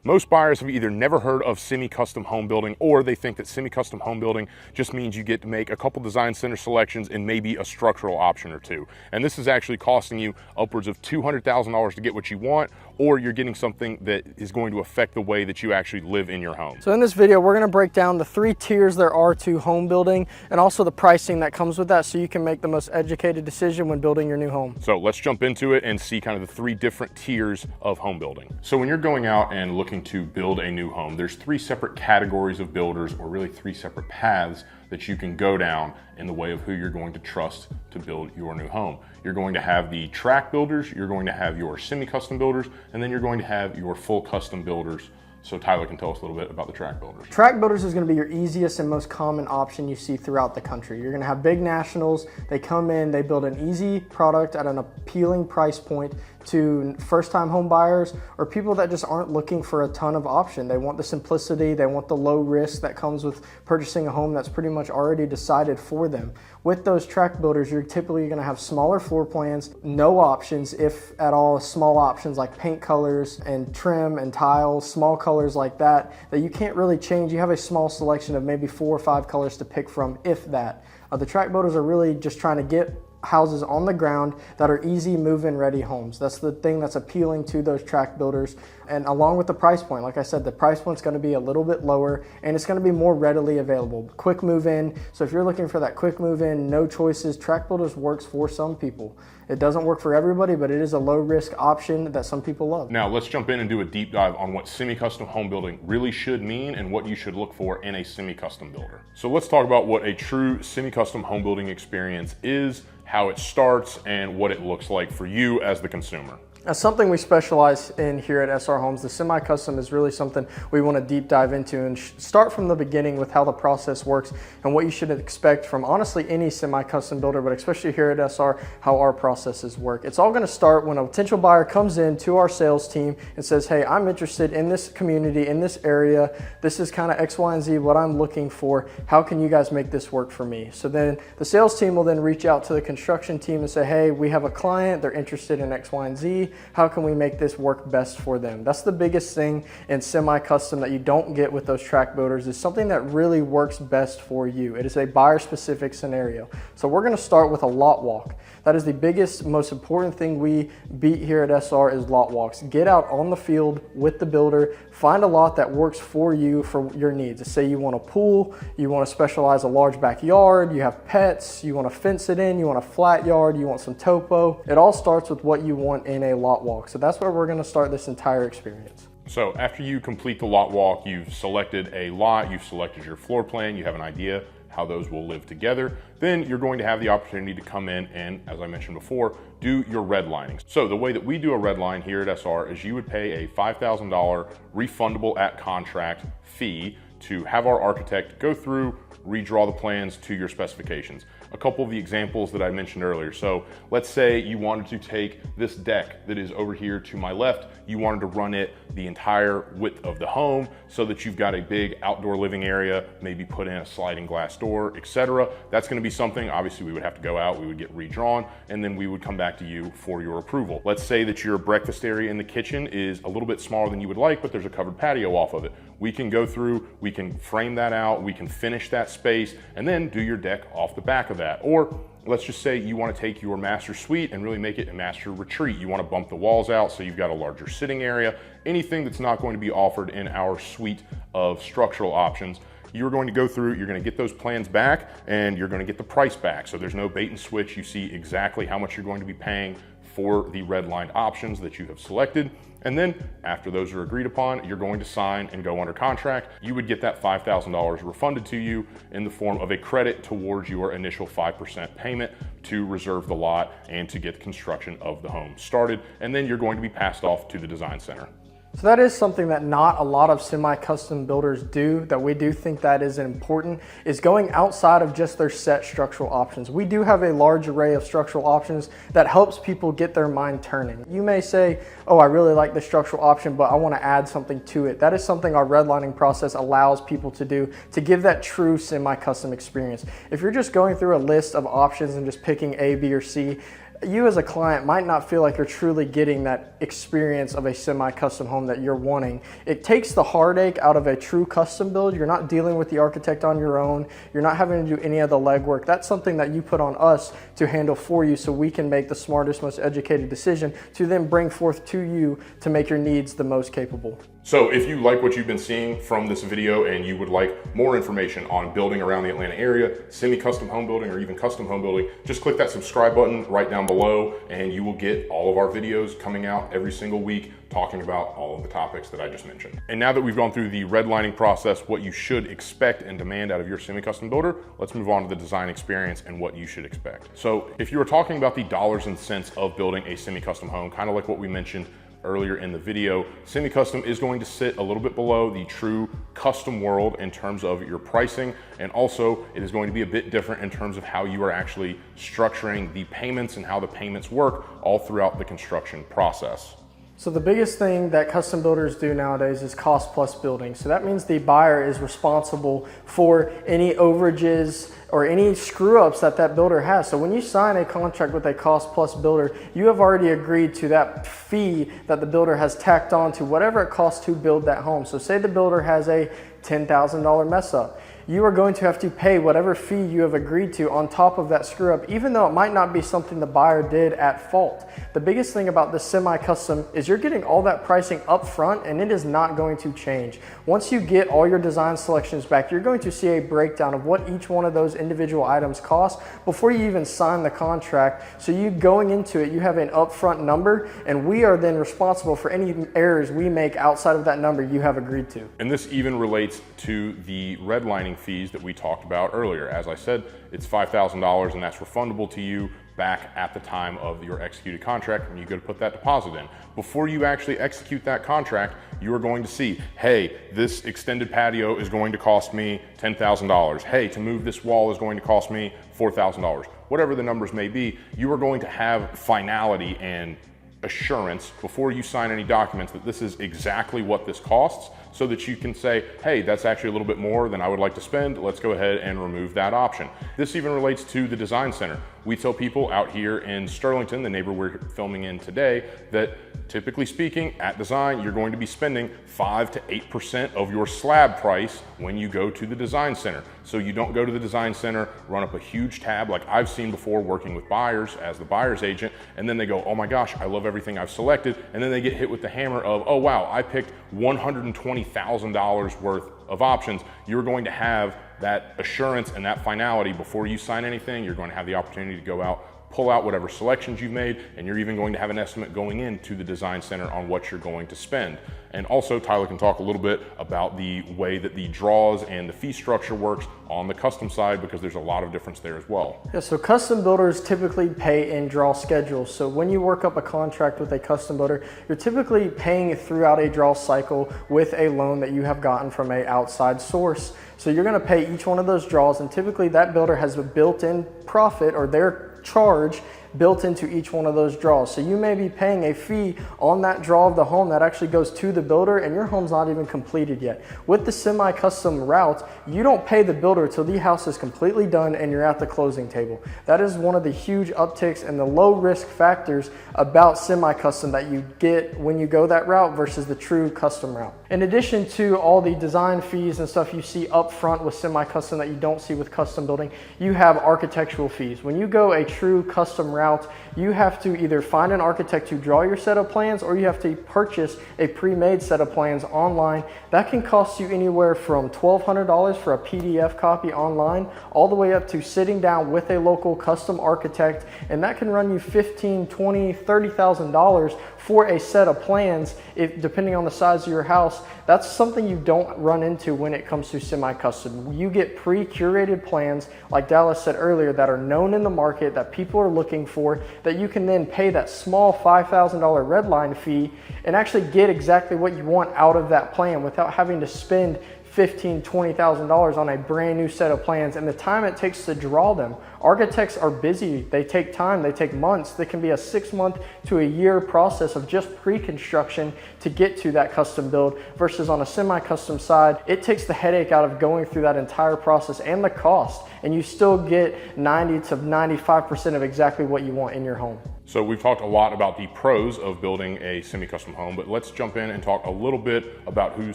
Most buyers have either never heard of semi-custom home building, or they think that semi-custom home building just means you get to make a couple design center selections and maybe a structural option or two. And this is actually costing you upwards of $200,000 to get what you want, or you're getting something that is going to affect the way that you actually live in your home. So in this video, we're gonna break down the 3 tiers there are to home building and also the pricing that comes with that, so you can make the most educated decision when building your new home. So let's jump into it and see kind of the 3 different tiers of home building. So when you're going out and looking to build a new home, there's 3 separate categories of builders, or really 3 separate paths that you can go down in the way of who you're going to trust to build your new home. You're going to have the track builders, you're going to have your semi-custom builders, and then you're going to have your full custom builders. So Tyler can tell us a little bit about the track builders. Track builders is going to be your easiest and most common option you see throughout the country. You're going to have big nationals. They come in, they build an easy product at an appealing price point to first-time home buyers or people that just aren't looking for a ton of option. They want the simplicity, they want the low risk that comes with purchasing a home that's pretty much already decided for them. With those track builders, you're typically going to have smaller floor plans, no options, if at all, small options like paint colors and trim and tiles, small colors like that you can't really change. You have a small selection of maybe 4 or 5 colors to pick from, if that. The track builders are really just trying to get houses on the ground that are easy move-in ready homes. That's the thing that's appealing to those track builders. And along with the price point, like I said, the price point's going to be a little bit lower and it's going to be more readily available. Quick move-in. So if you're looking for that quick move-in, no choices, track builders works for some people. It doesn't work for everybody, but it is a low risk option that some people love. Now let's jump in and do a deep dive on what semi-custom home building really should mean and what you should look for in a semi-custom builder. So let's talk about what a true semi-custom home building experience is, how it starts, and what it looks like for you as the consumer. That's something we specialize in here at SR Homes. The semi-custom is really something we want to deep dive into and start from the beginning with how the process works and what you should expect from honestly any semi-custom builder, but especially here at SR, how our processes work. It's all going to start when a potential buyer comes in to our sales team and says, hey, I'm interested in this community, in this area. This is kind of X, Y, and Z, what I'm looking for. How can you guys make this work for me? So then the sales team will then reach out to the construction team and say, hey, we have a client, they're interested in X, Y, and Z. How can we make this work best for them? That's the biggest thing in semi-custom that you don't get with those track builders, is something that really works best for you. It is a buyer-specific scenario. So we're going to start with a lot walk. That is the biggest, most important thing we beat here at SR is lot walks. Get out on the field with the builder, find a lot that works for you, for your needs. Say you want a pool, you want to specialize a large backyard, you have pets, you want to fence it in, you want a flat yard, you want some topo. It all starts with what you want in a lot walk. So that's where we're going to start this entire experience. So after you complete the lot walk, you've selected a lot, you've selected your floor plan, you have an idea how those will live together, then you're going to have the opportunity to come in and, as I mentioned before, do your redlining. So the way that we do a redline here at SR is you would pay a $5,000 refundable at contract fee to have our architect go through, redraw the plans to your specifications. A couple of the examples that I mentioned earlier. So let's say you wanted to take this deck that is over here to my left, you wanted to run it the entire width of the home so that you've got a big outdoor living area, maybe put in a sliding glass door, etc. That's gonna be something, obviously we would have to go out, we would get redrawn, and then we would come back to you for your approval. Let's say that your breakfast area in the kitchen is a little bit smaller than you would like, but there's a covered patio off of it. We can go through, we can frame that out, we can finish that space, and then do your deck off the back of that. Or let's just say you want to take your master suite and really make it a master retreat. You want to bump the walls out so you've got a larger sitting area. Anything that's not going to be offered in our suite of structural options, you're going to go through, you're going to get those plans back, and you're going to get the price back. So there's no bait and switch. You see exactly how much you're going to be paying for the redlined options that you have selected. And then after those are agreed upon, you're going to sign and go under contract. You would get that $5,000 refunded to you in the form of a credit towards your initial 5% payment to reserve the lot and to get the construction of the home started. And then you're going to be passed off to the design center. So that is something that not a lot of semi-custom builders do, that we do think that is important, is going outside of just their set structural options. We do have a large array of structural options that helps people get their mind turning. You may say, oh, I really like the structural option, but I want to add something to it. That is something our redlining process allows people to do to give that true semi-custom experience. If you're just going through a list of options and just picking A, B, or C, you as a client might not feel like you're truly getting that experience of a semi-custom home that you're wanting. It takes the heartache out of a true custom build. You're not dealing with the architect on your own. You're not having to do any of the legwork. That's something that you put on us to handle for you so we can make the smartest, most educated decision to then bring forth to you to make your needs the most capable. So if you like what you've been seeing from this video and you would like more information on building around the Atlanta area, semi-custom home building, or even custom home building, just click that subscribe button right down below and you will get all of our videos coming out every single week talking about all of the topics that I just mentioned. And now that we've gone through the redlining process, what you should expect and demand out of your semi-custom builder, let's move on to the design experience and what you should expect. So if you were talking about the dollars and cents of building a semi-custom home, kind of like what we mentioned earlier in the video, semi-custom is going to sit a little bit below the true custom world in terms of your pricing, and also it is going to be a bit different in terms of how you are actually structuring the payments and how the payments work all throughout the construction process. So the biggest thing that custom builders do nowadays is cost plus building. So that means the buyer is responsible for any overages or any screw ups that that builder has. So when you sign a contract with a cost plus builder, you have already agreed to that fee that the builder has tacked on to whatever it costs to build that home. So say the builder has a $10,000 mess up. You are going to have to pay whatever fee you have agreed to on top of that screw up, even though it might not be something the buyer did at fault. The biggest thing about the semi-custom is you're getting all that pricing up front and it is not going to change. Once you get all your design selections back, you're going to see a breakdown of what each one of those individual items cost before you even sign the contract. So you going into it, you have an upfront number, and we are then responsible for any errors we make outside of that number you have agreed to. And this even relates to the redlining fees that we talked about earlier. As I said, it's $5,000 and that's refundable to you back at the time of your executed contract when you go to put that deposit in. Before you actually execute that contract, you are going to see, hey, this extended patio is going to cost me $10,000. Hey, to move this wall is going to cost me $4,000. Whatever the numbers may be, you are going to have finality and assurance before you sign any documents that this is exactly what this costs, so that you can say, hey, that's actually a little bit more than I would like to spend. Let's go ahead and remove that option. This even relates to the design center. We tell people out here in Sterlington, the neighborhood we're filming in today, that typically speaking, at design, you're going to be spending 5 to 8% of your slab price when you go to the design center. So you don't go to the design center, run up a huge tab like I've seen before working with buyers as the buyer's agent, and then they go, oh my gosh, I love everything I've selected, and then they get hit with the hammer of, oh wow, I picked $120,000 worth of options. You're going to have that assurance and that finality before you sign anything. You're going to have the opportunity to go out, pull out whatever selections you've made, and you're even going to have an estimate going into the design center on what you're going to spend. And also, Tyler can talk a little bit about the way that the draws and the fee structure works on the custom side, because there's a lot of difference there as well. Yeah, so custom builders typically pay in draw schedules. So when you work up a contract with a custom builder, you're typically paying throughout a draw cycle with a loan that you have gotten from an outside source. So you're going to pay each one of those draws, and typically that builder has a built-in profit or their charge built into each one of those draws. So you may be paying a fee on that draw of the home that actually goes to the builder, and your home's not even completed yet. With the semi-custom route, you don't pay the builder until the house is completely done and you're at the closing table. That is one of the huge upticks and the low risk factors about semi-custom that you get when you go that route versus the true custom route. In addition to all the design fees and stuff you see up front with semi-custom that you don't see with custom building, you have architectural fees. When you go a true custom route, you have to either find an architect to draw your set of plans, or you have to purchase a pre-made set of plans online. That can cost you anywhere from $1,200 for a PDF copy online, all the way up to sitting down with a local custom architect, and that can run you $15,000, $20,000, $30,000 for a set of plans, depending on the size of your house. That's something you don't run into when it comes to semi-custom. You get pre-curated plans, like Dallas said earlier, that are known in the market, that people are looking for, that you can then pay that small $5,000 redline fee and actually get exactly what you want out of that plan without having to spend $15,000, $20,000 on a brand new set of plans, and the time it takes to draw them. Architects are busy, they take time, they take months. They can be a 6-month to a year process of just pre-construction to get to that custom build, versus on a semi-custom side, it takes the headache out of going through that entire process and the cost, and you still get 90 to 95% of exactly what you want in your home. So we've talked a lot about the pros of building a semi-custom home, but let's jump in and talk a little bit about who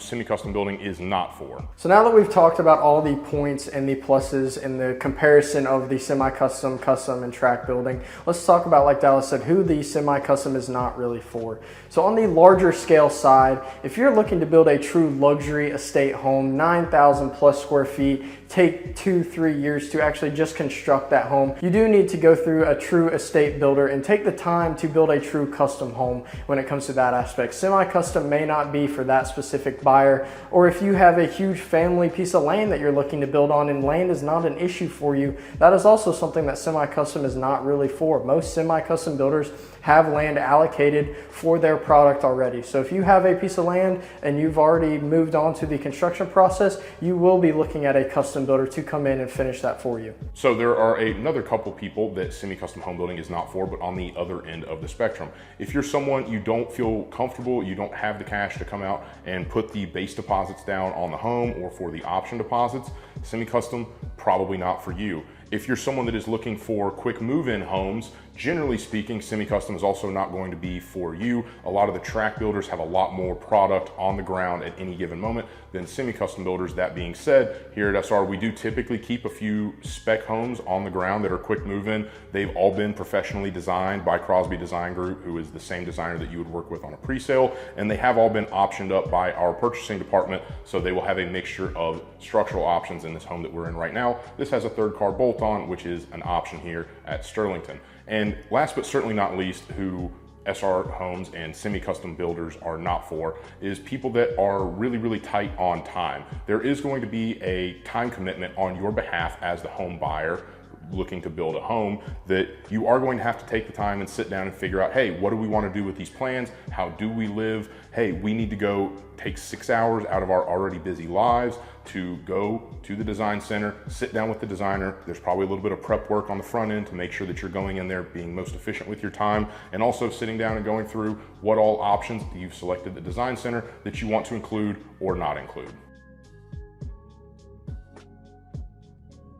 semi-custom building is not for. So now that we've talked about all the points and the pluses and the comparison of the semi-custom, custom, and track building, let's talk about, like Dallas said, who the semi-custom is not really for. So on the larger scale side, if you're looking to build a true luxury estate home, 9,000 plus square feet, take 2-3 years to actually just construct that home, you do need to go through a true estate builder and take the time to build a true custom home when it comes to that aspect. Semi-custom may not be for that specific buyer, or if you have a huge family piece of land that you're looking to build on and land is not an issue for you, that is also something that semi-custom is not really for. Most semi-custom builders have land allocated for their product already. So if you have a piece of land and you've already moved on to the construction process, you will be looking at a custom builder to come in and finish that for you. So there are another couple people that semi-custom home building is not for, but on the other end of the spectrum. If you're someone, you don't feel comfortable, you don't have the cash to come out and put the base deposits down on the home or for the option deposits, semi-custom probably not for you. If you're someone that is looking for quick move-in homes, generally speaking, semi-custom is also not going to be for you. A lot of the track builders have a lot more product on the ground at any given moment than semi-custom builders. That being said, here at SR, we do typically keep a few spec homes on the ground that are quick move-in. They've all been professionally designed by Crosby Design Group, who is the same designer that you would work with on a pre-sale, and they have all been optioned up by our purchasing department, so they will have a mixture of structural options in this home that we're in right now. This has a third car bolt-on, which is an option here at Sterlington. And last but certainly not least, who SR homes and semi-custom builders are not for, is people that are really, really tight on time. There is going to be a time commitment on your behalf as the home buyer looking to build a home, that you are going to have to take the time and sit down and figure out, hey, what do we want to do with these plans? How do we live? Hey, we need to go take 6 hours out of our already busy lives to go to the design center, sit down with the designer. There's probably a little bit of prep work on the front end to make sure that you're going in there being most efficient with your time, and also sitting down and going through what all options that you've selected at the design center that you want to include or not include.